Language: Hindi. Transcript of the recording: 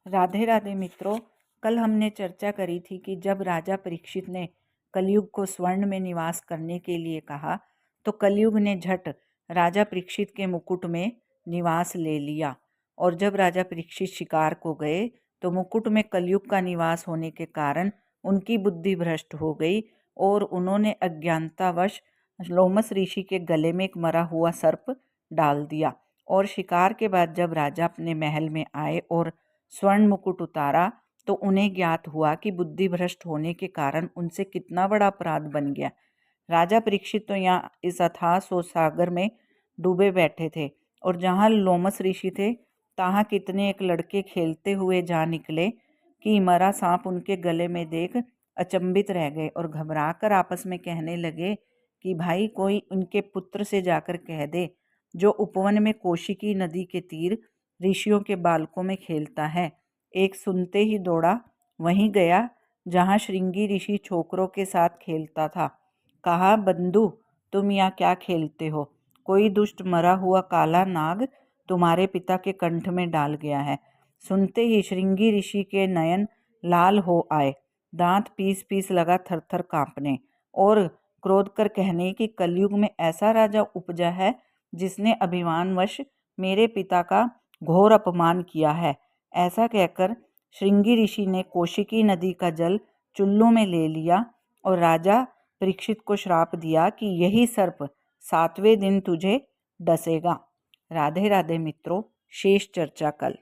राधे राधे मित्रों। कल हमने चर्चा करी थी कि जब राजा परीक्षित ने कलयुग को स्वर्ण में निवास करने के लिए कहा तो कलयुग ने झट राजा परीक्षित के मुकुट में निवास ले लिया। और जब राजा परीक्षित शिकार को गए तो मुकुट में कलयुग का निवास होने के कारण उनकी बुद्धि भ्रष्ट हो गई और उन्होंने अज्ञानतावश लोमस ऋषि के गले में एक मरा हुआ सर्प डाल दिया। और शिकार के बाद जब राजा अपने महल में आए और स्वर्ण मुकुट उतारा तो उन्हें ज्ञात हुआ कि बुद्धि भ्रष्ट होने के कारण उनसे कितना बड़ा अपराध बन गया। राजा परीक्षित तो यहाँ इस अथाह सोच सागर में डूबे बैठे थे और जहाँ लोमस ऋषि थे तहाँ कितने एक लड़के खेलते हुए जा निकले कि मरा सांप उनके गले में देख अचंभित रह गए और घबरा कर आपस में कहने लगे कि भाई कोई उनके पुत्र से जाकर कह दे जो उपवन में कौशिकी नदी के तीर ऋषियों के बालकों में खेलता है। एक सुनते ही दौड़ा वहीं गया जहाँ श्रृंगी ऋषि छोकरों के साथ खेलता था। कहा, बंधु तुम यहाँ क्या खेलते हो? कोई दुष्ट मरा हुआ काला नाग तुम्हारे पिता के कंठ में डाल गया है। सुनते ही श्रृंगी ऋषि के नयन लाल हो आए, दांत पीस पीस लगा थर थर कांपने और क्रोध कर कहने कि कलयुग में ऐसा राजा उपजा है जिसने अभिमानवश मेरे पिता का घोर अपमान किया है। ऐसा कहकर श्रृंगी ऋषि ने कौशिकी नदी का जल चुल्लू में ले लिया और राजा परीक्षित को श्राप दिया कि यही सर्प 7वें दिन तुझे डसेगा। राधे राधे मित्रों, शेष चर्चा कल।